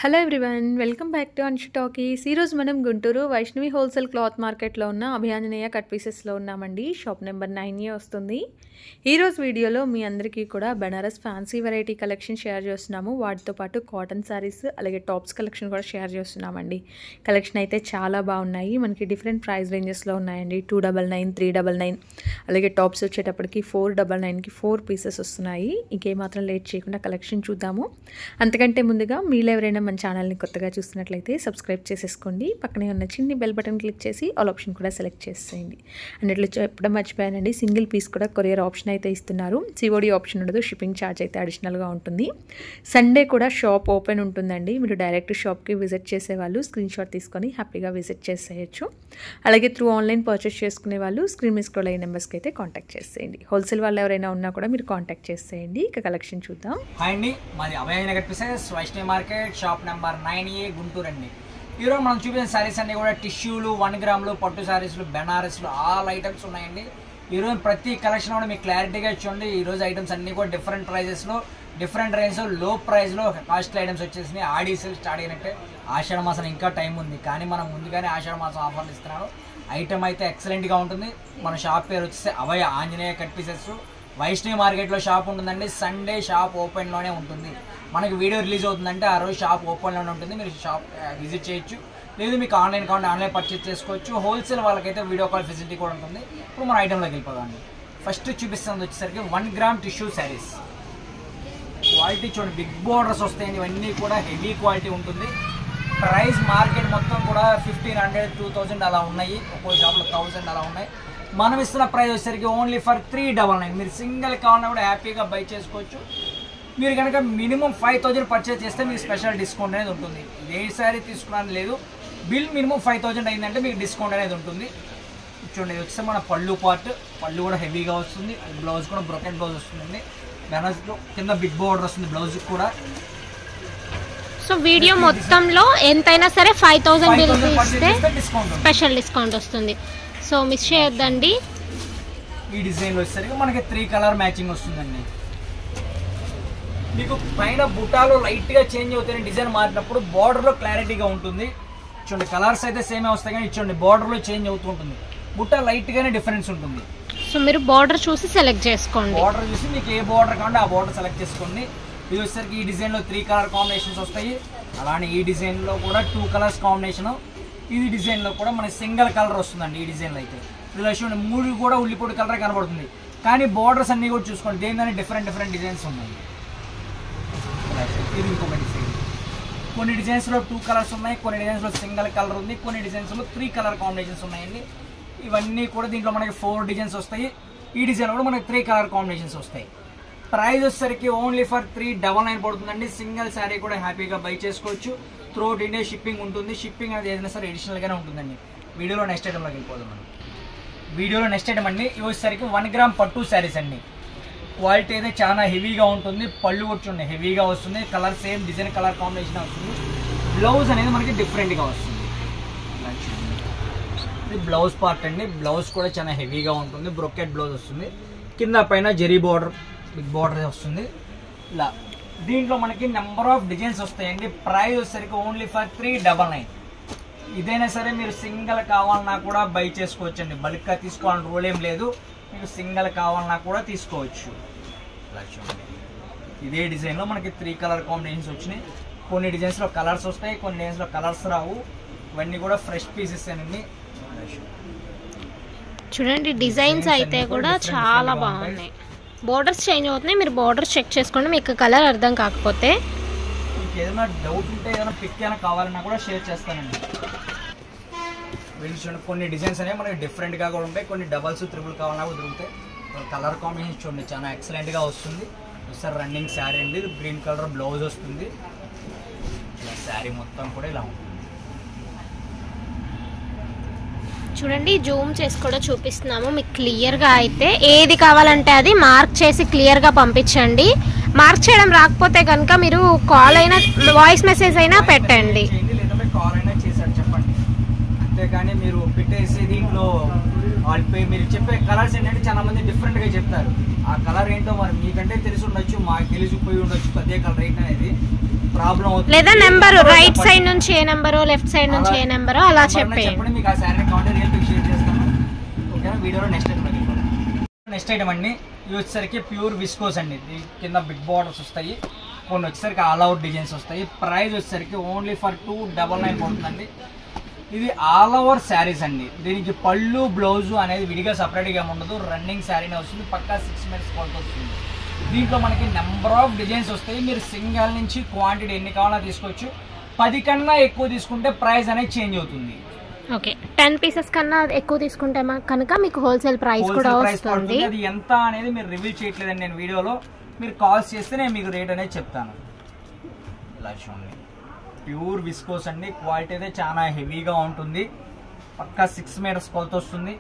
Hello everyone, welcome back to Anshu talkies. ఈరోజు మనం Guntur Vaishnavi wholesale cloth మార్కెట్లో ఉన్న అభియాంజనేయ కట్ పీసెస్లో ఉన్నామండి. షాప్ నెంబర్ 9 వస్తుంది. ఈరోజు వీడియోలో మీ అందరికీ కూడా Banaras fancy variety collection share చేస్తున్నాము. వాటితో పాటు కాటన్ శారీస్ అలాగే టాప్స్ కలెక్షన్ కూడా షేర్ చేస్తున్నామండి. కలెక్షన్ అయితే చాలా బాగున్నాయి. మనకి డిఫరెంట్ ప్రైస్ రేంజెస్లో ఉన్నాయండి. 299, 399, అలాగే టాప్స్ వచ్చేటప్పటికి 499కి 4 పీసెస్ వస్తున్నాయి. ఇంకేమాత్రం లేట్ చేయకుండా కలెక్షన్ చూద్దాము. అంతకంటే ముందుగా మీలో ఎవరైనా మన ఛానల్ని కొత్తగా చూస్తున్నట్లయితే సబ్స్క్రైబ్ చేసేసుకోండి. పక్కనే ఉన్న చిన్ని బెల్ బటన్ క్లిక్ చేసి ఆల్ ఆప్షన్ కూడా సెలెక్ట్ చేసేయండి. అన్నట్లు చెప్పడం మర్చిపోయానండి, సింగిల్ పీస్ కూడా కొరియర్ ఆప్షన్ అయితే ఇస్తున్నారు. సిఓడి ఆప్షన్ ఉండదు, షిప్పింగ్ ఛార్జ్ అయితే అడిషనల్గా ఉంటుంది. సండే కూడా షాప్ ఓపెన్ ఉంటుందండి. మీరు డైరెక్ట్ షాప్కి విజిట్ చేసేవాళ్ళు స్క్రీన్ షాట్ తీసుకొని హ్యాపీగా విజిట్ చేసేయచ్చు. అలాగే త్రూ ఆన్లైన్ పర్చేస్ చేసుకునే వాళ్ళు స్క్రీన్ మీద స్క్రోల్ అయ్యే నెంబర్స్కి అయితే కాంటాక్ట్ చేసేయండి. హోల్సేల్ వాళ్ళు ఎవరైనా ఉన్నా కూడా మీరు కాంటాక్ట్ చేసేయండి. ఇక కలెక్షన్ చూద్దాం. హాయ్ అండి, మాది Abhayanjaneya cut pieces, Vaishnavi market, shop number 9A, Guntur అండి. ఈరోజు మనం చూపించిన శారీస్ అన్ని కూడా టిష్యూలు, 1 గ్రాములు, పట్టు శారీస్లు, బెనారస్లు, ఆల్ ఐటమ్స్ ఉన్నాయండి. ఈరోజు ప్రతి కలెక్షన్ కూడా మీకు క్లారిటీగా చూడండి. ఈరోజు ఐటమ్స్ అన్ని కూడా డిఫరెంట్ ప్రైజెస్లో, డిఫరెంట్ రేంజ్లో, లో ప్రైస్లో కాస్ట్లీ ఐటమ్స్ వచ్చేసినాయి. ఆడి సేల్ స్టార్ట్ అయినట్టే. ఆషాఢ మాసం ఇంకా టైం ఉంది, కానీ మనం ముందుగానే ఆషాఢ మాసం ఆఫర్లు ఇస్తున్నాను. ఐటమ్ అయితే ఎక్సలెంట్గా ఉంటుంది. మన షాప్ పేరు వచ్చేసి అభయ ఆంజనేయ కట్ పీసెస్, వైష్ణవి మార్కెట్లో షాప్ ఉంటుందండి. సండే షాప్ ఓపెన్లోనే ఉంటుంది. మనకి వీడియో రిలీజ్ అవుతుందంటే ఆ రోజు షాప్ ఓపెన్లోనే ఉంటుంది. మీరు షాప్ విజిట్ చేయొచ్చు, లేదు మీకు ఆన్లైన్ కావాలి ఆన్లైన్ పర్చేస్ చేసుకోవచ్చు. హోల్సేల్ వాళ్ళకైతే వీడియో కాల్ ఫెసిలిటీ కూడా ఉంటుంది. ఇప్పుడు మన ఐటెంలోకి వెళ్ళిపోదామండి. ఫస్ట్ చూపిస్తుంది వచ్చేసరికి 1 గ్రామ్ టిష్యూ శారీస్. క్వాలిటీ చూడండి, బిగ్ బోర్డర్స్ వస్తాయండి. ఇవన్నీ కూడా హెవీ క్వాలిటీ ఉంటుంది. ప్రైస్ మార్కెట్ మొత్తం కూడా 1500, 2000 అలా ఉన్నాయి. ఒక్కో షాప్లో 1000 అలా ఉన్నాయి. మనం ఇస్తున్న ప్రైస్ వచ్చేసరికి ఓన్లీ ఫర్ 399. మీరు సింగిల్ కావాలన్నా కూడా హ్యాపీగా బై చేసుకోవచ్చు. మీరు కనుక మినిమం 5000 పర్చేస్ చేస్తే మీకు స్పెషల్ డిస్కౌంట్ అనేది ఉంటుంది. ఏ శారీ తీసుకున్నాను లేదు, బిల్ మినిమం 5000 అయిందంటే మీకు డిస్కౌంట్ అనేది ఉంటుంది. చూడండి, ఇది వచ్చేసి మన పళ్ళు పార్ట్. పళ్ళు కూడా హెవీగా వస్తుంది. బ్లౌజ్ కూడా బ్రోకెన్ బ్లౌజ్ వస్తుందండి. బెనారస్లో కింద బిగ్ బోర్డర్ వస్తుంది బ్లౌజ్ కూడా. సో వీడియో మొత్తంలో ఎంతైనా సరే 5000 బిల్ ఇస్తే స్పెషల్ డిస్కౌంట్ వస్తుంది. సో మిస్ చేయొద్దండి. ఈ డిజైన్లో వచ్చేసరికి మనకి 3 కలర్ మ్యాచింగ్ వస్తుందండి. మీకు పైన బుట్టాలో లైట్గా చేంజ్ అవుతాయి. డిజైన్ మారినప్పుడు బార్డర్లో క్లారిటీగా ఉంటుంది. చూడండి, కలర్స్ అయితే సేమే వస్తాయి, కానీ చూడండి బార్డర్లో చేంజ్ అవుతూ ఉంటుంది. బుట్ట లైట్గానే డిఫరెన్స్ ఉంటుంది. సో మీరు బార్డర్ చూసి సెలెక్ట్ చేసుకోండి. బార్డర్ చూసి మీకు ఏ బార్డర్ కావాలంటే ఆ బార్డర్ సెలెక్ట్ చేసుకోండి. ఇది వచ్చేసరికి ఈ డిజైన్లో 3 కలర్ కాంబినేషన్స్ వస్తాయి. అలానే ఈ డిజైన్లో కూడా 2 కలర్స్ కాంబినేషన్. ఈ డిజైన్లో కూడా మనకి సింగిల్ కలర్ వస్తుందండి. ఈ డిజైన్లో అయితే ఇలా చూడండి 3 కూడా ఉల్లిపొడి కలర్ కనబడుతుంది, కానీ బార్డర్స్ అన్నీ కూడా చూసుకోండి. దేనికైనా డిఫరెంట్ డిజైన్స్ ఉన్నాయి. ఇది ఇంకొక డిజైన్. కొన్ని డిజైన్స్లో 2 కలర్స్ ఉన్నాయి, కొన్ని డిజైన్స్లో సింగిల్ కలర్ ఉంది, కొన్ని డిజైన్స్లో 3 కలర్ కాంబినేషన్స్ ఉన్నాయండి. ఇవన్నీ కూడా దీంట్లో మనకి 4 డిజైన్స్ వస్తాయి. ఈ డిజైన్ కూడా మనకి 3 కలర్ కాంబినేషన్స్ వస్తాయి. ప్రైస్ వచ్చేసరికి ఓన్లీ ఫర్ 399 పడుతుందండి. సింగిల్ శారీ కూడా హ్యాపీగా బై చేసుకోవచ్చు. త్రూఅవుట్ ఇండియా షిప్పింగ్ ఉంటుంది. షిప్పింగ్ అనేది ఏదైనా సరే అడిషనల్గానే ఉంటుందండి. వీడియోలో నెక్స్ట్ ఐటెంలోకి వెళ్ళిపోదాం మనం. వీడియోలో నెక్స్ట్ ఐటమ్ అండి, ఇవి వచ్చేసరికి 1 గ్రామ్ పట్టు శారీస్ అండి. క్వాలిటీ అయితే చాలా హెవీగా ఉంటుంది. పళ్ళు కూడా చూడండి హెవీగా వస్తుంది. Colour same design colour combination వస్తుంది. బ్లౌజ్ అనేది మనకి డిఫరెంట్గా వస్తుంది. ఇది బ్లౌజ్ పార్ట్ అండి. బ్లౌజ్ కూడా చాలా హెవీగా ఉంటుంది. బ్రొకెట్ బ్లౌజ్ వస్తుంది. కింద పైన జెరీ బార్డర్, బిగ్ బార్డర్ వస్తుంది. ఇలా దీంట్లో మనకి నెంబర్ ఆఫ్ డిజైన్స్ వస్తాయండి. ప్రైస్ వచ్చేసరికి ఓన్లీ ఫర్ 399. ఇదైనా సరే మీరు సింగిల్ కావాలన్నా కూడా బై చేసుకోవచ్చండి. బల్క్గా తీసుకోవాలని రూల్ ఏం లేదు. మీకు సింగిల్ కావాలన్నా కూడా తీసుకోవచ్చు. ఇదే డిజైన్లో మనకి 3 కలర్ కాంబినేషన్స్ వచ్చినాయి. కొన్ని డిజైన్స్లో కలర్స్ వస్తాయి, కొన్ని డిజైన్స్లో కలర్స్ రావు. ఇవన్నీ కూడా ఫ్రెష్ పీసెస్ అండి. చూడండి, డిజైన్స్ అయితే కూడా చాలా బాగున్నాయి. బోర్డర్స్ చేంజ్ అవుతున్నాయి. మీరు బోర్డర్స్ చెక్ చేసుకోండి. మీకు కలర్ అర్థం కాకపోతే, మీకు ఏదైనా డౌట్ ఉంటే ఏదైనా పిక్ ఏమైనా కావాలన్నా కూడా షేర్ చేస్తానండి. వీళ్ళు చూడండి, కొన్ని డిజైన్స్ అనేవి మనకి డిఫరెంట్గా కూడా ఉంటాయి. కొన్ని డబల్స్, త్రిబుల్ కావాలన్నా కూడా దొరుకుతాయి. కలర్ కాంబినేషన్ చూడండి చాలా ఎక్సలెంట్గా వస్తుంది. ఒకసారి రన్నింగ్ శారీ అండి. ఇది గ్రీన్ కలర్ బ్లౌజ్ వస్తుంది. ఇలా శారీ మొత్తం కూడా ఇలా ఉంటుంది. చూడండి, జూమ్ చేసి కూడా చూపిస్తున్నాము మీకు క్లియర్గా. అయితే ఏది కావాలంటే అది మార్క్ చేసి క్లియర్గా పంపించండి. మార్క్ చేయడం రాకపోతే కనుక మీరు కాల్ అయినా వాయిస్ మెసేజ్ అయినా పెట్టండి. లేదంటే కాల్ అయినా చేశారు చెప్పండి. అంతేకాని మీరు పెట్టేసి దీంట్లో మీరు చెప్పే కలర్స్ ఏంటంటే చాలా మంది డిఫరెంట్గా చెప్తారు. ఆ కలర్ ఏంటో మరి మీకంటే తెలిసి ఉండొచ్చు, మాకు తెలిసిపోయి ఉండొచ్చు అదే కలర్ ఏంటి అనేది. ప్రాబ్లం అవుతుంది. లేదా నెంబర్ రైట్ సైడ్ నుంచి ఏ నెంబరో లెఫ్ట్ సైడ్ నుంచి ఏ నెంబరో అలా చెప్పండి. మీకు ఆ శారీ కావాలంటే రియల్ పిక్ షేర్ చేస్తాను. ఓకేనా, వీడియోలో నెక్స్ట్ ఐటమ్ వెళ్ళిపోతాం. నెక్స్ట్ ఐటమ్ అండి, ఇవి వచ్చేసరికి ప్యూర్ విస్కోస్ అండి. కింద బిగ్ బార్డర్స్ వస్తాయి, కొన్ని వచ్చేసరికి ఆల్ అవుట్ డిజైన్స్ వస్తాయి. ప్రైస్ వచ్చేసరికి ఓన్లీ ఫర్ 299 పడుతుందండి. ఇది ఆల్ ఓవర్ శారీస్ అండి. దీనికి పళ్ళు బ్లౌజు అనేది విడిగా సపరేట్గా ఉండదు, రన్నింగ్ శారీనే వస్తుంది. పక్కా 6 మీటర్స్ కొలత వస్తుంది. దీంట్లో మనకి నెంబర్ ఆఫ్ డిజైన్స్ వస్తాయి. మీరు సింగిల్ నుంచి క్వాంటిటీ ఎన్ని కావాలో తీసుకోవచ్చు. 10 కన్నా ఎక్కువ తీసుకుంటే ప్రైస్ అనేది చేంజ్ అవుతుంది. ఓకే, 10 పీసెస్ కన్నా ఎక్కువ తీసుకుంటే కనుక మీకు హోల్సేల్ ప్రైస్ కూడా వస్తుంది. అది ఎంత అనేది మీరు రివీల్ చేయట్లేదండి నేను వీడియోలో. మీరు కాల్స్ చేస్తే నేను మీకు రేట్ అనేది చెప్తాను. ఇలా చూడండి, ప్యూర్ విస్కోస్ అండి. క్వాలిటీ అయితే చాలా హెవీగా ఉంటుంది. పక్కా 6 మీటర్స్ కొలత వస్తుంది.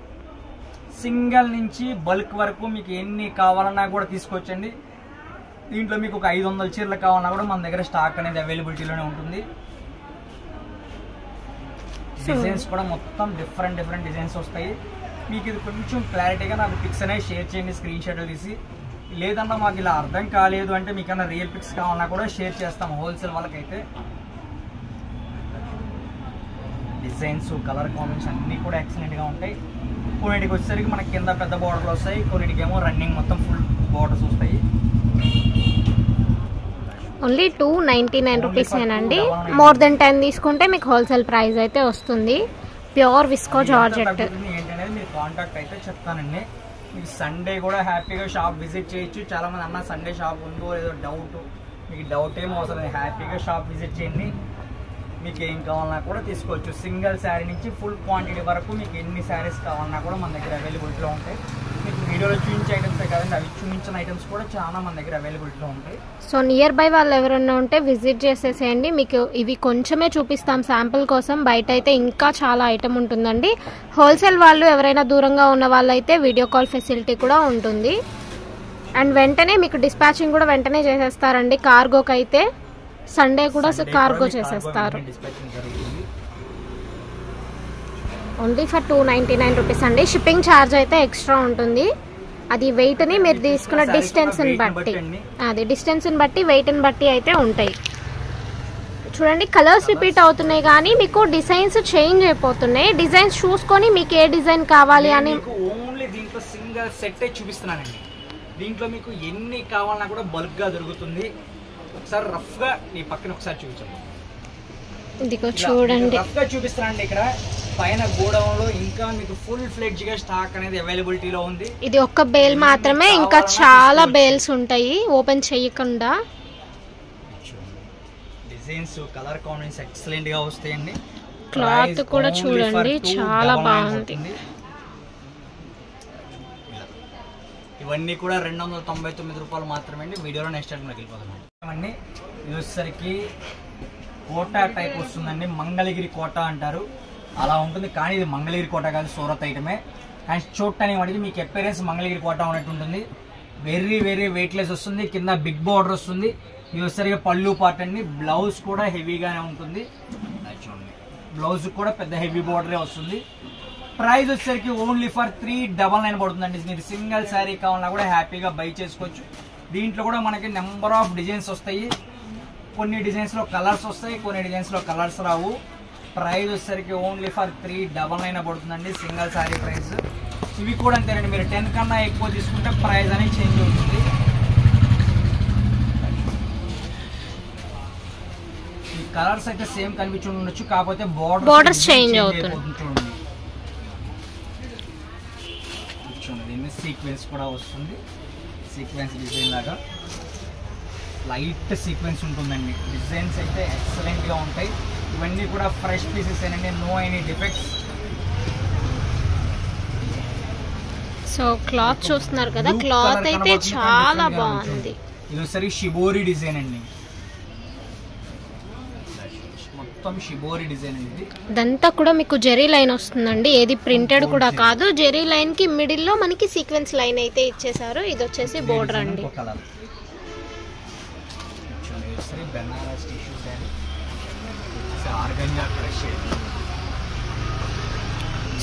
సింగిల్ నుంచి బల్క్ వరకు మీకు ఎన్ని కావాలన్నా కూడా తీసుకోవచ్చండి. దీంట్లో మీకు ఒక 500 చీరలు కావాలన్నా కూడా మన దగ్గర స్టాక్ అనేది అవైలబిలిటీలోనే ఉంటుంది. డిజైన్స్ కూడా మొత్తం డిఫరెంట్ డిజైన్స్ వస్తాయి. మీకు ఇది కొంచెం క్లారిటీగా నాకు పిక్స్ అనేది షేర్ చేయండి, స్క్రీన్ షాట్ తీసి. లేదన్నా మాకు ఇలా అర్థం కాలేదు అంటే మీకన్నా రియల్ పిక్స్ కావాలన్నా కూడా షేర్ చేస్తాం హోల్సేల్ వాళ్ళకైతే. డిజైన్స్ కలర్ కాంబినేషన్ అన్నీ కూడా ఎక్సలెంట్గా ఉంటాయి. కొన్నిటికి వచ్చేసరికి మనకి కింద పెద్ద బార్డర్లు వస్తాయి, కొన్నిటికి ఏమో రన్నింగ్ మొత్తం ఫుల్ బార్డర్స్ వస్తాయి. ఓన్లీ 299 రూపీసేనండి. మోర్ దెన్ 10 తీసుకుంటే మీకు హోల్సేల్ ప్రైస్ అయితే వస్తుంది. ప్యూర్ విస్కో జార్జెట్ ఏంటనేది మీరు కాంటాక్ట్ అయితే చెప్తానండి. మీకు సండే కూడా హ్యాపీగా షాప్ విజిట్ చేయొచ్చు. చాలా మంది అన్న సండే షాప్ ఉందో లేదో డౌట్, మీకు డౌట్ ఏమో అవసరం లేదు. హ్యాపీగా షాప్ విజిట్ చేయండి. మీకు ఏం కావాలన్నా కూడా తీసుకోవచ్చు. సింగిల్ శారీ నుంచి ఫుల్ క్వాంటిటీ వరకు మీకు ఎన్ని శారీస్ కావాలన్నా కూడా మన దగ్గర అవైలబిలిటీలో ఉంటాయి. మీకు వీడియోలో చూపించే ఐటమ్సే కాదండి, అవి చూపించిన ఐటమ్స్ కూడా చాలా మన దగ్గర అవైలబిలిటీలో ఉంటాయి. సో నియర్ బై వాళ్ళు ఎవరైనా ఉంటే విజిట్ చేసేసేయండి. మీకు ఇవి కొంచెమే చూపిస్తాం శాంపుల్ కోసం, బయట అయితే ఇంకా చాలా ఐటమ్ ఉంటుందండి. హోల్సేల్ వాళ్ళు ఎవరైనా దూరంగా ఉన్న వాళ్ళైతే వీడియో కాల్ ఫెసిలిటీ కూడా ఉంటుంది. అండ్ వెంటనే మీకు డిస్పాచింగ్ కూడా వెంటనే చేసేస్తారండి. కార్గోకి అయితే సండే కూడా కార్గో చేసేస్తారు. ఓన్లీ ఫర్ 299 రూపీస్ అండి. షిప్పింగ్ ఛార్జ్ అయితే ఎక్స్ట్రా ఉంటుంది. అది వెయిట్ని మీరు తీసుకున్న డిస్టెన్స్ని బట్టి, అది డిస్టెన్స్ని బట్టి వెయిట్ని బట్టి అయితే ఉంటాయి. చూడండి, కలర్స్ రిపీట్ అవుతున్నాయి కానీ మీకు డిజైన్స్ చేంజ్ అయిపోతున్నాయి. డిజైన్స్ చూసుకొని మీకు ఏ డిజైన్ కావాలి అని ఓన్లీ దీంట్లో సింగిల్ సెట్ చూపిస్తున్నానండి. దీంట్లో మీకు ఎన్ని కావాలన్నా కూడా బల్క్ గా దొరుకుతుంది. ఒకసారి రఫ్ గా నీ పక్కన ఒకసారి చూపించండి. ఇదిగో చూడండి, రఫ్ గా చూపిస్తానండి. ఇక్కడ పైన గోడౌన్ లో ఇంకా మీకు ఫుల్ ఫ్లెడ్జ్ గా స్టాక్ అనేది అవైలబిలిటీలో ఉంది. ఇది ఒక్క బేల్ మాత్రమే, ఇంకా చాలా బేల్స్ ఉంటాయి ఓపెన్ చేయకుండా. డిజైన్స్ కలర్ కాంబినేషన్ ఎక్సలెంట్ గా వస్తాయండి. క్లాత్ కూడా చూడండి చాలా బాగుంది. ఇవన్నీ కూడా 299 రూపాయలు మాత్రమే అండి. వీడియోలో నెక్స్ట్ ఐటమ్లోకి వెళ్ళిపోతామండి. ఇది వచ్చేసరికి కోటా టైప్ వస్తుందండి. మంగళగిరి కోట అంటారు, అలా ఉంటుంది. కానీ ఇది మంగళగిరి కోట కాదు, సూరత్ ఐటమే. కానీ చూడటానికి వాటికి మీకు అపియరెన్స్ మంగళగిరి కోట ఉన్నట్టు ఉంటుంది. వెరీ వెయిట్లెస్ వస్తుంది. కింద బిగ్ బార్డర్ వస్తుంది. ఇది వచ్చేసరికి పళ్ళు పార్ట్ అండి. బ్లౌజ్ కూడా హెవీగానే ఉంటుంది. చూడండి, బ్లౌజ్ కూడా పెద్ద హెవీ బార్డరే వస్తుంది. ప్రైస్ వచ్చేసరికి ఓన్లీ ఫర్ 399 పడుతుందండి. మీరు సింగిల్ శారీ కావాలన్నా కూడా హ్యాపీగా బై చేసుకోవచ్చు. దీంట్లో కూడా మనకి నెంబర్ ఆఫ్ డిజైన్స్ వస్తాయి. కొన్ని డిజైన్స్లో కలర్స్ వస్తాయి, కొన్ని డిజైన్స్లో కలర్స్ రావు. ప్రైస్ వచ్చేసరికి ఓన్లీ ఫర్ 399 పడుతుందండి సింగిల్ శారీ ప్రైస్. ఇవి కూడా అంతేనండి, మీరు 10 కన్నా ఎక్కువ తీసుకుంటే ప్రైస్ అనేది చేంజ్ అవుతుంది. ఈ కలర్స్ అయితే సేమ్ కనిపించి ఉండొచ్చు, కాకపోతే బోర్డర్స్ చేంజ్ అవుతుంది. దీన్ని సీక్వెన్స్ కూడా వస్తుంది. సీక్వెన్స్ డిజైన్ లాగా లైట్ సీక్వెన్స్ ఉంటుందండి. డిజైన్స్ అయితే ఎక్సలెంట్గా ఉంటాయి. ఇవన్నీ కూడా ఫ్రెష్ పీసెస్ ఏనండి, no any defects. So cloth చూస్తున్నారు కదా, క్లాత్ అయితే చాలా బాగుంది. ఇది ఒకసారి షిబోరి డిజైన్ అండి, మొత్తం షిబోరి డిజైన్ అండి. ఇదంతా కూడా మీకు జెరీ లైన్ వస్తుందండి, ఏది ప్రింటెడ్ కూడా కాదు. జెరీ లైన్ కి మిడిల్ లో మనకి సీక్వెన్స్ లైన్ అయితే ఇచ్చేసారు. ఇది వచ్చేసి బోర్డర్ అండి.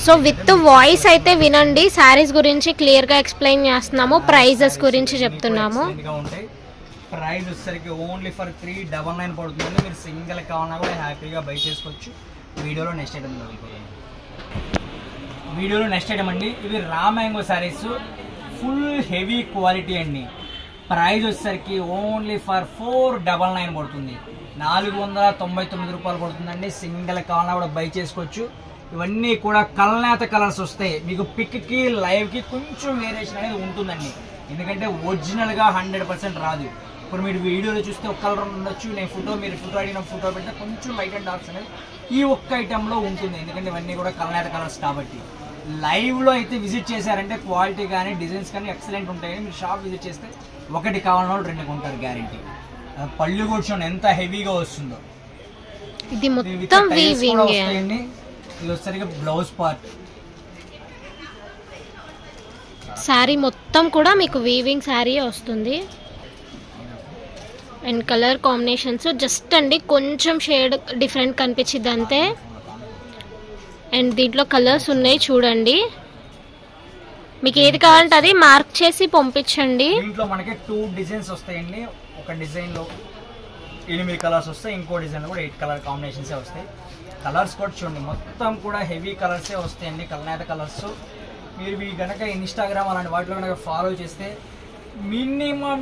సో విత్ వాయిస్ అయితే వినండి, శారీస్ గురించి క్లియర్ గా ఎక్స్ప్లెయిన్ చేస్తున్నాము, ప్రైజెస్ గురించి చెప్తున్నాము. ప్రైస్ వచ్చేసరికి ఓన్లీ ఫర్ 399 పడుతుందండి. మీరు సింగిల్ కావాలన్నా కూడా హ్యాపీగా బై చేసుకోవచ్చు. వీడియోలో నెక్స్ట్ ఐటమ్ అండి. ఇవి raw mango saris, full heavy quality అండి. ప్రైస్ వచ్చేసరికి ఓన్లీ ఫర్ 499 పడుతుంది. 499 రూపాయలు పడుతుందండి. సింగిల్ కావాలన్నా కూడా బై చేసుకోవచ్చు. ఇవన్నీ కూడా కలనేత కలర్స్ వస్తాయి. మీకు పిక్కి లైవ్కి కొంచెం వేరియేషన్ అనేది ఉంటుందండి, ఎందుకంటే ఒరిజినల్గా 100% రాదు. ఇప్పుడు మీరు వీడియోలో చూస్తే ఒక కలర్ ఉండొచ్చు, మీరు ఫోటో అడిగిన ఫోటో పెడితే కొంచెం లైట్ అండ్ డార్క్స్ అనేది ఈ ఒక్క ఐటెంలో ఉంటుంది, ఎందుకంటే ఇవన్నీ కూడా కలనేత కలర్స్ కాబట్టి. లైవ్లో అయితే విజిట్ చేశారంటే క్వాలిటీ కానీ డిజైన్స్ కానీ ఎక్సలెంట్ ఉంటాయి. మీరు షాప్ విజిట్ చేస్తే ఒకటి కావాలన్న వాళ్ళు 2 కొంటారు గ్యారెంటీ. పళ్ళు కూడా చూడండి ఎంత హెవీగా వస్తుందో. ఇది మొత్తం వీవింగ్ వస్తాయండి. ఇది వచ్చేసరికి బ్లౌజ్ పార్ట్. శారీ మొత్తం కూడా మీకు వీవింగ్ శారీ వస్తుంది. అండ్ కలర్ కాంబినేషన్స్ జస్ట్ అండి కొంచెం షేడ్ డిఫరెంట్ కనిపించింది అంతే. అండ్ దీంట్లో కలర్స్ ఉన్నాయి చూడండి. మీకు ఏది కావాలంటే అది మార్క్ చేసి పంపించండి. దీంట్లో మనకి 2 డిజైన్స్ వస్తాయండి. ఒక డిజైన్ లో 8 కలర్స్ వస్తాయి, ఇంకో డిజైన్ లో కూడా 8 కలర్ కాంబినేషన్స్ వస్తాయి. కలర్స్ కూడా చూడండి మొత్తం కూడా హెవీ కలర్సే వస్తాయండి, కలనేత కలర్స్. మీరు మీ కనుక ఇన్స్టాగ్రామ్ అలాంటి వాటిలో కనుక ఫాలో చేస్తే మినిమం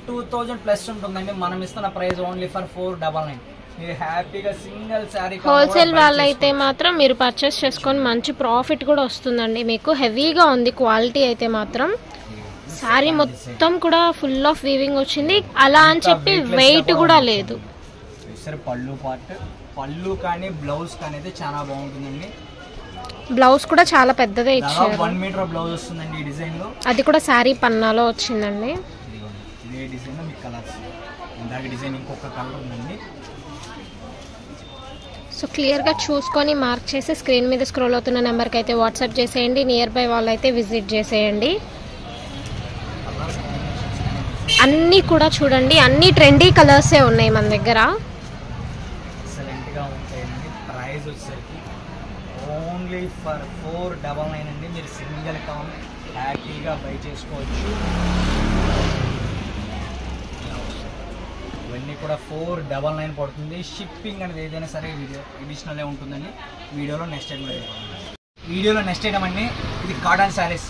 2000 ప్లస్ ఉంటుందండి. మనం ఇస్తున్న ప్రైస్ ఓన్లీ ఫర్ 499. మీరు హ్యాపీగా సింగిల్ శారీ హోల్సేల్ వాళ్ళైతే మాత్రం మీరు పర్చేస్ చేసుకొని మంచి ప్రాఫిట్ కూడా వస్తుందండి. మీకు హెవీగా ఉంది క్వాలిటీ అయితే మాత్రం. శారీ మొత్తం కూడా ఫుల్ ఆఫ్ వీవింగ్ వచ్చింది, అలా అని చెప్పి వెయిట్ కూడా లేదు. పళ్ళు పార్ట్, పళ్ళు కానీ బ్లౌజ్ కానీ అయితే చాలా బాగుంటుందండి. బ్లౌజ్ కూడా చాలా పెద్దదే ఇచ్చారు. 1 మీటర్ బ్లౌజ్ వస్తుందండి ఈ డిజైన్ లో. అది కూడా శారీ పన్నాలో వచ్చిందండి. ఇదే డిజైన్ లో మీకు కలర్స్, ఇందాక డిజైన్ ఇంకొక కలర్ ఉందండి. సో క్లియర్గా చూసుకొని మార్క్ చేసి స్క్రీన్ మీద స్క్రోల్ అవుతున్న నెంబర్కి అయితే వాట్సాప్ చేసేయండి. నియర్ బై వాళ్ళు అయితే విజిట్ చేసేయండి. అన్నీ కూడా చూడండి, అన్ని ట్రెండీ కలర్సే ఉన్నాయి మన దగ్గర. ఎక్సలెంట్గా ఉంటాయండి. ప్రైస్ వచ్చేసరికి ఓన్లీ ఫర్ 499 అండి. మీరు సింగిల్ కావాలి హ్యాపీగా బై చేసుకోవచ్చు. ఇవన్నీ కూడా 499 పడుతుంది. షిప్పింగ్ అనేది ఏదైనా సరే అడిషనలే ఉంటుందండి. వీడియోలో నెక్స్ట్ ఐటమ్ అండి. ఇది కాటన్ శారీస్.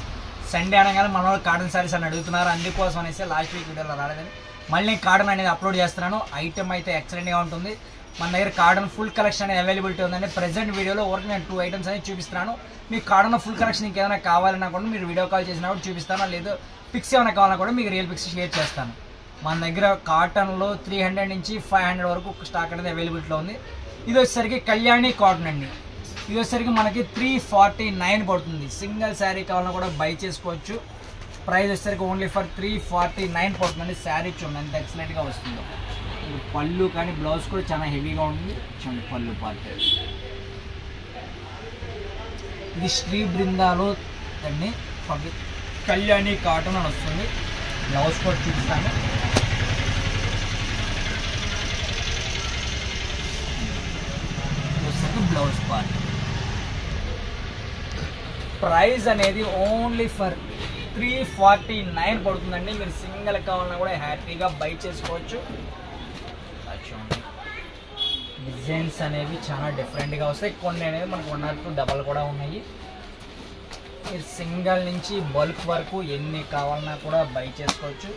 సండే అనగానే మన వాళ్ళు కాటన్ శారీస్ అని అడుగుతున్నారు, అందుకోసం అనేసి లాస్ట్ వీక్ వీడియోలో రాలేదని మళ్ళీ నేను కాటన్ అనేది అప్లోడ్ చేస్తున్నాను. ఐటమ్ అయితే ఎక్సలెంట్గా ఉంటుంది. మన దగ్గర కాటన్ ఫుల్ కలెక్షన్ అనేది అవైలబిలిటీ ఉందండి. ప్రెసెంట్ వీడియోలో వరకు నేను 2 ఐటమ్స్ అనేది చూపిస్తున్నాను. మీకు కాటన్ ఫుల్ కలెక్షన్ ఇంకేమైనా కావాలన్నా కూడా మీరు వీడియో కాల్ చేసినా కూడా చూపిస్తాను, లేదు పిక్స్ ఏమైనా కావాలన్నా కూడా మీకు రియల్ పిక్స్ షేర్ చేస్తాను. మన దగ్గర కాటన్లో 300 నుంచి 500 వరకు స్టాక్ అనేది అవైలబిలిటీలో ఉంది. ఇది వచ్చేసరికి కళ్యాణి కాటన్ అండి. ఇది వచ్చేసరికి మనకి 349 పడుతుంది. సింగిల్ శారీ కావాలన్నా కూడా బై చేసుకోవచ్చు. ప్రైస్ వచ్చేసరికి ఓన్లీ ఫర్ 349 పడుతుందండి. శారీ చూడండి ఎంత ఎక్సలెంట్గా వస్తుందో. పళ్ళు కానీ బ్లౌజ్ కూడా చాలా హెవీగా ఉంటుంది. చూడండి పళ్ళు పార్ట్. ఇది శ్రీ బృందాలో అండి కళ్యాణి కాటన్ అని వస్తుంది. బ్లౌజ్ కూడా చూపిస్తాను. Blouse part. ప్రైస్ అనేది ఓన్లీ ఫర్ 349 పడుతుందండి. మీరు సింగిల్ కావాలన్నా కూడా హ్యాపీగా బై చేసుకోవచ్చు. డిజైన్స్ అనేవి చాలా డిఫరెంట్గా వస్తాయి. కొన్ని అనేవి మనకు 1 or 2 డబల్ కూడా ఉన్నాయి. మీరు సింగిల్ నుంచి బల్క్ వరకు ఎన్ని కావాలన్నా కూడా బై చేసుకోవచ్చు.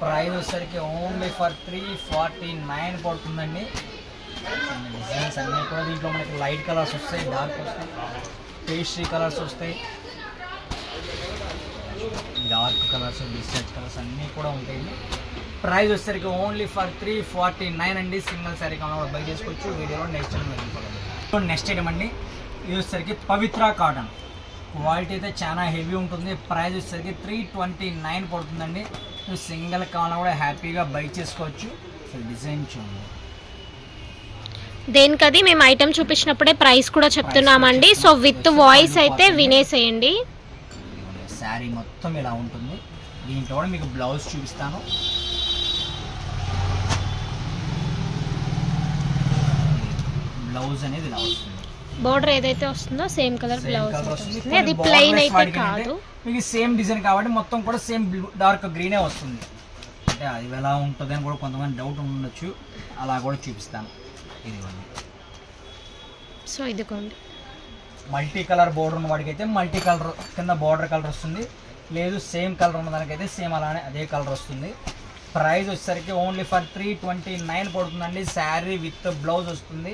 ప్రైస్ వచ్చేసరికి ఓన్లీ ఫర్ 349 పడుతుందండి. డిజైన్స్ అన్నీ కూడా దీంట్లో మనకి లైట్ కలర్స్ వస్తాయి, డార్క్ వస్తాయి, పేస్ట్రీ కలర్స్ వస్తాయి, డార్క్ కలర్స్, బిస్కెట్ కలర్స్ అన్నీ కూడా ఉంటాయి. ప్రైస్ వచ్చేసరికి ఓన్లీ ఫర్ 349 అండి. సింగిల్ శారీ కావాలన్నా కూడా బై చేసుకోవచ్చు. వీడియోలో నెక్స్ట్ ఐటమ్ అండి. ఇది వచ్చేసరికి పవిత్ర కాటన్. క్వాలిటీ అయితే చాలా హెవీ ఉంటుంది. ప్రైస్ వచ్చేసరికి 329 పడుతుందండి. మీరు సింగిల్ కావాలన్నా కూడా హ్యాపీగా బై చేసుకోవచ్చు. డిజైన్ చూడండి. దేనికది మేము ఐటమ్ చూపించినప్పుడే ప్రైస్ కూడా చెప్తున్నామండి. సో విత్ వాయిస్ అయితే వినేసేయండి. శారీ మొత్తం ఇలా ఉంటుంది. దీంట్లో కూడా మీకు బ్లౌజ్ చూపిస్తాను. బ్లౌజ్ అనేది ఇలా వస్తుంది. బోర్డర్ ఏదైతే వస్తుందో సేమ్ కలర్ బ్లౌజ్ వస్తుంది. అది ప్లెయిన్ అయితే కాదు. మీకు సేమ్ డిజైన్ కాబట్టి మొత్తం కూడా సేమ్ డార్క్ గ్రీనే వస్తుంది. అంటే అది ఎలా ఉంటుంది అని కూడా కొంతమంది డౌట్ ఉండొచ్చు, అలా కూడా చూపిస్తాను. ఇదిగోండి. సో ఇదిగోండి, మల్టీ కలర్ బోర్డర్ ఉన్న వాడికి అయితే మల్టీ కలర్ కింద బోర్డర్ కలర్ వస్తుంది, లేదు సేమ్ కలర్ ఉన్న దానికైతే సేమ్ అలానే అదే కలర్ వస్తుంది. ప్రైస్ వచ్చేసరికి ఓన్లీ ఫర్ 329 పడుతుందండి. శారీ విత్ బ్లౌజ్ వస్తుంది.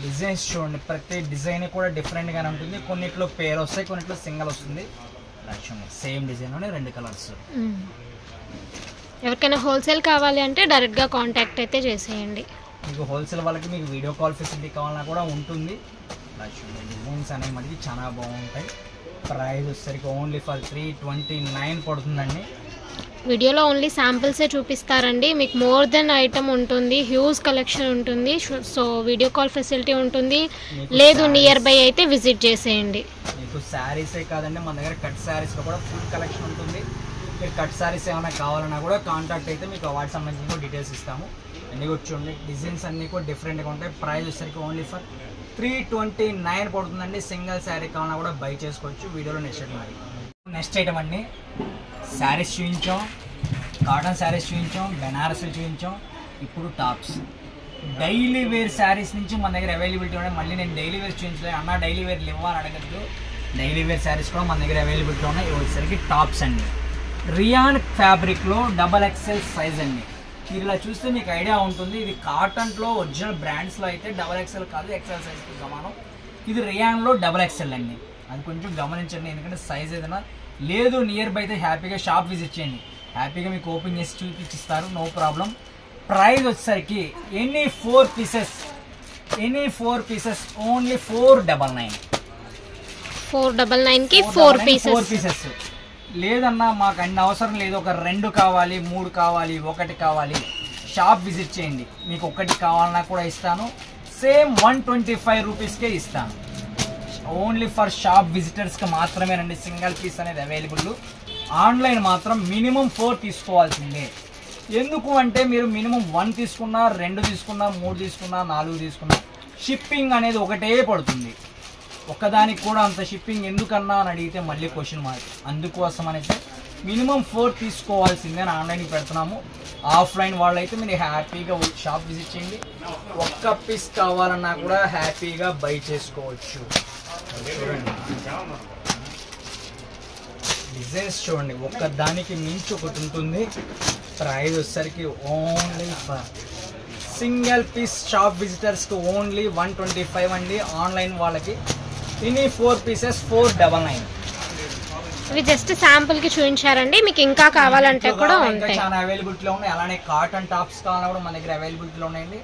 డిజైన్స్ చూడండి, ప్రతి డిజైన్ కూడా డిఫరెంట్గానే ఉంటుంది. కొన్నిట్లో పేర్ వస్తాయి, కొన్నిట్లో సింగిల్ వస్తుంది. సేమ్ డిజైన్లోనే 2 కలర్స్. ఎవరికైనా హోల్సేల్ కావాలి అంటే డైరెక్ట్గా కాంటాక్ట్ అయితే చేసేయండి. మీకు హోల్సేల్ వాళ్ళకి మీకు వీడియో కాల్ ఫెసిలిటీ కావాలన్నా కూడా ఉంటుంది. డిజైన్స్ అనేవి మనకి చాలా బాగుంటాయి. ప్రైస్ వచ్చేసరికి ఓన్లీ ఫర్ 329 పడుతుందండి. వీడియోలో ఓన్లీ శాంపిల్సే చూపిస్తారండి, మీకు మోర్ దెన్ ఐటమ్ ఉంటుంది, హ్యూజ్ కలెక్షన్ ఉంటుంది. సో వీడియో కాల్ ఫెసిలిటీ ఉంటుంది, లేదు నియర్ బై అయితే విజిట్ చేసేయండి. మీకు శారీసే కాదండి, మన దగ్గర కట్ శారీస్లో కూడా ఫుల్ కలెక్షన్ ఉంటుంది. మీరు కట్ శారీస్ ఏమైనా కావాలన్నా కూడా కాంటాక్ట్ అయితే మీకు వాటికి సంబంధించిన డీటెయిల్స్ ఇస్తాము. అన్నీ కూడా చూడండి, డిజైన్స్ అన్నీ కూడా డిఫరెంట్గా ఉంటాయి. ప్రైస్ వచ్చేసరికి ఓన్లీ ఫర్ 329 పడుతుందండి. సింగిల్ శారీ కావాలన్నా కూడా బై చేసుకోవచ్చు. వీడియోలో నెక్స్ట్ ఐటమ్ అండి. శారీస్ చూపించాం, కాటన్ శారీస్ చూపించాం, బెనారస్లు చూపించాం. ఇప్పుడు టాప్స్, డైలీ వేర్ శారీస్ నుంచి మన దగ్గర అవైలబిలిటీ ఉన్నాయి. మళ్ళీ నేను డైలీ వేర్ చూపించలేదు అన్న, డైలీ వేర్ ఇవ్వని అడగద్దు. డైలీ వేర్ శారీస్ కూడా మన దగ్గర అవైలబిలిటీ ఉన్నాయి. వచ్చేసరికి టాప్స్ అండి, రియాన్ ఫ్యాబ్రిక్లో XXL సైజ్ అండి. మీరు ఇలా చూస్తే మీకు ఐడియా ఉంటుంది. ఇది కాటన్లో ఒరిజినల్ బ్రాండ్స్లో అయితే XXL కాదు, XL సైజ్తో సమానం. ఇది రియాన్లో XXL అండి. అది కొంచెం గమనించండి, ఎందుకంటే సైజ్ ఏదైనా లేదు నియర్ బై అయితే హ్యాపీగా షాప్ విజిట్ చేయండి. హ్యాపీగా మీకు ఓపెన్ చేసి చూపించిస్తారు, నో ప్రాబ్లం. ప్రైస్ వచ్చేసరికి ఎనీ 4 పీసెస్ ఓన్లీ 499. 499కి 4 పీసెస్. లేదన్నా మాకు అన్ని అవసరం లేదు, ఒక 2 కావాలి, 3 కావాలి, 1 కావాలి, షాప్ విజిట్ చేయండి. మీకు 1 కావాలన్నా కూడా ఇస్తాను. సేమ్ 125 రూపీస్కే ఇస్తాను. ఓన్లీ ఫర్ షాప్ విజిటర్స్కి మాత్రమేనండి సింగిల్ పీస్ అనేది అవైలబుల్. ఆన్లైన్ మాత్రం మినిమం 4 తీసుకోవాల్సిందే. ఎందుకు అంటే మీరు మినిమం 1 తీసుకున్నా, 2 తీసుకున్నా, 3 తీసుకున్నా, 4 తీసుకున్నా షిప్పింగ్ అనేది ఒకటే పడుతుంది. ఒక్కదానికి కూడా అంత షిప్పింగ్ ఎందుకన్నా అని అడిగితే మళ్ళీ క్వశ్చన్ మార్క్. అందుకోసం అనేసి మినిమం 4 తీసుకోవాల్సిందే అని ఆన్లైన్కి పెడుతున్నాము. ఆఫ్లైన్ వాళ్ళైతే మీరు హ్యాపీగా షాప్ విజిట్ చేయండి. 1 పీస్ కావాలన్నా కూడా హ్యాపీగా బై చేసుకోవచ్చు. చూడండి డిజైన్స్ చూడండి, ఒక్కదానికి మించి ఒకటి ఉంటుంది. ప్రైస్ వచ్చేసరికి only for single piece shop విజిటర్స్కి ఓన్లీ 125 అండి. ఆన్లైన్ వాళ్ళకి ఇన్ని 4 పీసెస్ 499. ఇవి జస్ట్ శాంపుల్ కి చూపించారండి, మీకు ఇంకా కావాలంటే కూడా ఉంటాయి, చాలా అవైలబిలిటీలో ఉన్నాయి. అలానే కాటన్ టాప్స్ కావాలన్నా కూడా మన దగ్గర అవైలబిలిటీలో ఉన్నాయండి.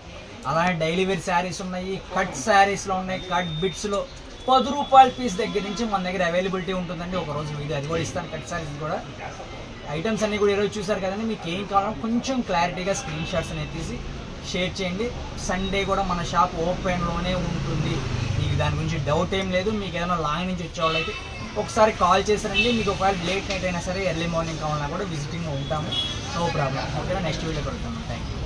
అలానే డైలీ వేర్ శారీస్ ఉన్నాయి, కట్ శారీస్లో ఉన్నాయి, కట్ బిట్స్లో 10 రూపాయల పీస్ దగ్గర నుంచి మన దగ్గర అవైలబిలిటీ ఉంటుందండి. ఒక రోజు వీడియో అది కూడా ఇస్తాను. కట్ శారీస్ కూడా ఐటమ్స్ అన్నీ కూడా ఈరోజు చూసారు కదండి. మీకు ఏం కావాలన్నా కొంచెం క్లారిటీగా స్క్రీన్ షాట్స్ అనేది తీసి షేర్ చేయండి. సండే కూడా మన షాప్ ఓపెన్లోనే ఉంటుంది, మీకు దాని గురించి డౌట్ ఏం లేదు. మీకు ఏదైనా లాంగ్ నుంచి వచ్చేవాళ్ళు అయితే ఒకసారి కాల్ చేసారండి. మీకు ఒకవేళ లేట్ నైట్ అయినా సరే ఎర్లీ మార్నింగ్ కావాలన్నా కూడా విజిటింగ్ ఉంటాము, నో ప్రాబ్లం. ఓకేనా, నెక్స్ట్ వీడియో పెడతాము. Thank you.